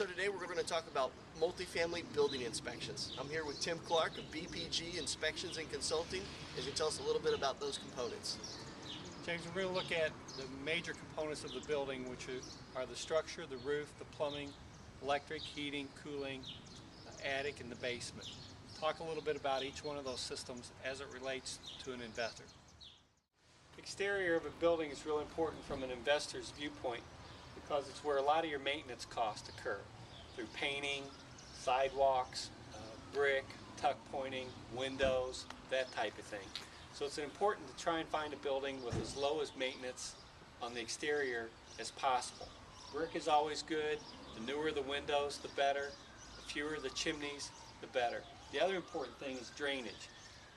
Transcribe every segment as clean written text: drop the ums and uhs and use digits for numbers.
So today we're going to talk about multifamily building inspections. I'm here with Tim Clark of BPG Inspections and Consulting. He's going to tell us a little bit about those components. James, we're going to look at the major components of the building, which are the structure, the roof, the plumbing, electric, heating, cooling, attic, and the basement. Talk a little bit about each one of those systems as it relates to an investor. The exterior of a building is real important from an investor's viewpoint because it's where a lot of your maintenance costs occur through painting, sidewalks, brick, tuck pointing, windows, that type of thing. So it's important to try and find a building with as low as maintenance on the exterior as possible. Brick is always good. The newer the windows, the better. The fewer the chimneys, the better. The other important thing is drainage.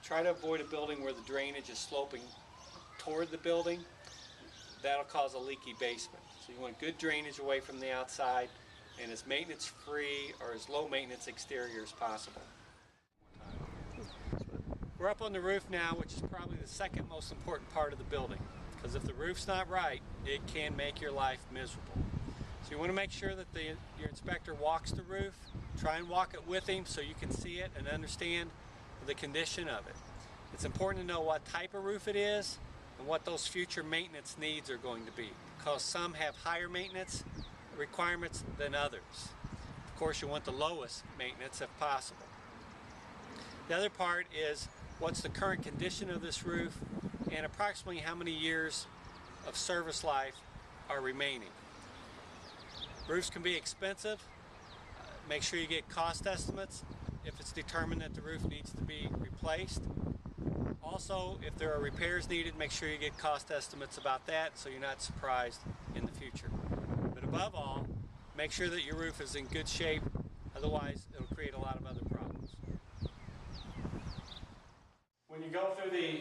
Try to avoid a building where the drainage is sloping toward the building. That'll cause a leaky basement. So you want good drainage away from the outside and as maintenance free or as low maintenance exterior as possible. We're up on the roof now, which is probably the second most important part of the building, because if the roof's not right, it can make your life miserable. So you want to make sure that your inspector walks the roof. Try and walk it with him so you can see it and understand the condition of it. It's important to know what type of roof it is and what those future maintenance needs are going to be, because some have higher maintenance requirements than others. Of course, you want the lowest maintenance if possible. The other part is what's the current condition of this roof and approximately how many years of service life are remaining. Roofs can be expensive. Make sure you get cost estimates if it's determined that the roof needs to be replaced. Also, if there are repairs needed, make sure you get cost estimates about that so you're not surprised in the future. But above all, make sure that your roof is in good shape, otherwise it'll create a lot of other problems. When you go through the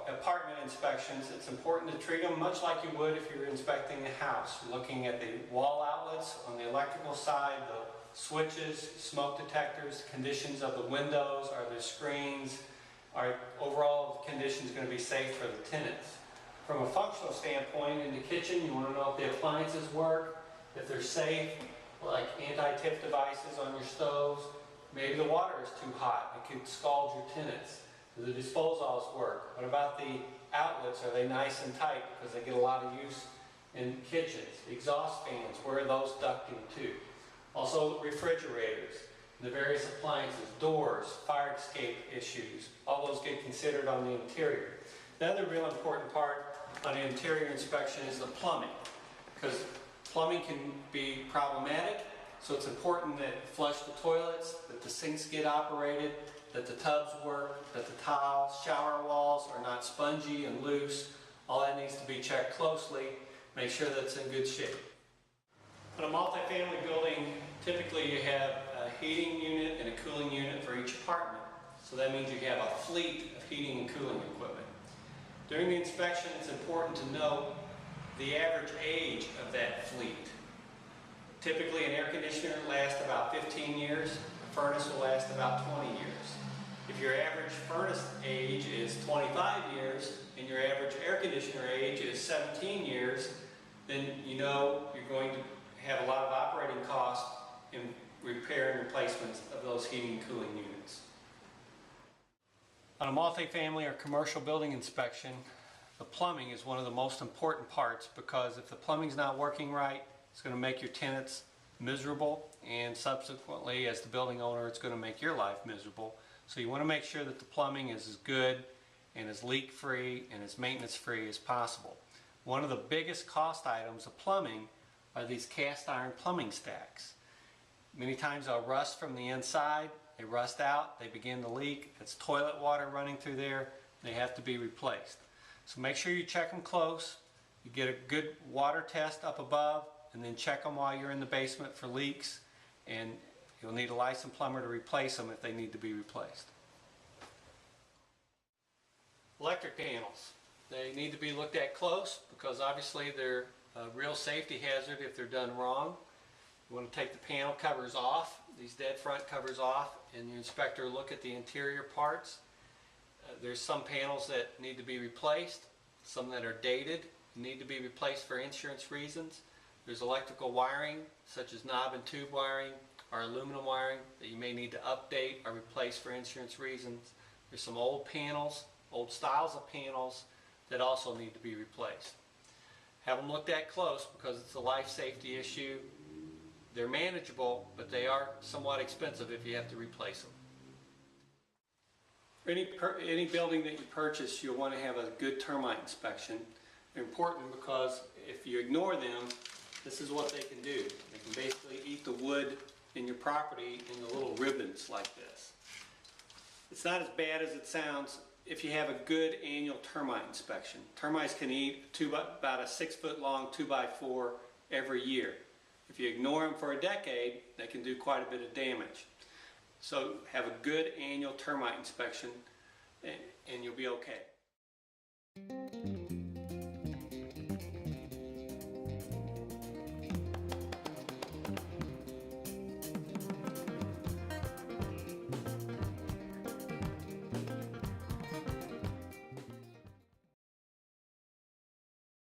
apartment inspections, it's important to treat them much like you would if you were inspecting a house. You're looking at the wall outlets on the electrical side, the switches, smoke detectors, conditions of the windows, are there screens, are overall conditions going to be safe for the tenants. From a functional standpoint, in the kitchen, you want to know if the appliances work, if they're safe, like anti-tip devices on your stoves. Maybe the water is too hot, it could scald your tenants. Do the disposals work? What about the outlets? Are they nice and tight because they get a lot of use in kitchens? Exhaust fans, where are those ducting to? Also refrigerators, the various appliances, doors, fire escape issues, all those get considered on the interior. The other real important part on the interior inspection is the plumbing, because plumbing can be problematic, so it's important that flush the toilets, that the sinks get operated, that the tubs work, that the tiles, shower walls are not spongy and loose. All that needs to be checked closely. Make sure that it's in good shape. In a multifamily building, typically you have a heating unit and a cooling unit for each apartment. So that means you have a fleet of heating and cooling equipment. During the inspection, it's important to note the average age of that fleet. Typically, an air conditioner lasts about 15 years. A furnace will last about 20 years. If your average furnace age is 25 years and your average air conditioner age is 17 years, then you know you're going to have a lot of operating costs in repair and replacements of those heating and cooling units. On a multifamily or commercial building inspection, the plumbing is one of the most important parts, because if the plumbing's not working right, it's going to make your tenants miserable, and subsequently, as the building owner, it's going to make your life miserable. So you want to make sure that the plumbing is as good and as leak-free and as maintenance-free as possible. One of the biggest cost items of plumbing are these cast iron plumbing stacks. Many times they'll rust from the inside, they rust out, they begin to leak. It's toilet water running through there, they have to be replaced. So make sure you check them close, you get a good water test up above, and then check them while you're in the basement for leaks, and you'll need a licensed plumber to replace them if they need to be replaced. Electric panels. They need to be looked at close because obviously they're a real safety hazard if they're done wrong. You want to take the panel covers off, these dead front covers off, and the inspector will look at the interior parts. There's some panels that need to be replaced, some that are dated, need to be replaced for insurance reasons. There's electrical wiring, such as knob and tube wiring or aluminum wiring, that you may need to update or replace for insurance reasons. There's some old panels, old styles of panels that also need to be replaced. Have them looked at close because it's a life safety issue. They're manageable, but they are somewhat expensive if you have to replace them. For any building that you purchase, you'll want to have a good termite inspection. They're important because if you ignore them, this is what they can do. They can basically eat the wood in your property in the little ribbons like this. It's not as bad as it sounds if you have a good annual termite inspection. Termites can eat about a 6-foot long 2x4 every year. If you ignore them for a decade, they can do quite a bit of damage. So have a good annual termite inspection and you'll be okay.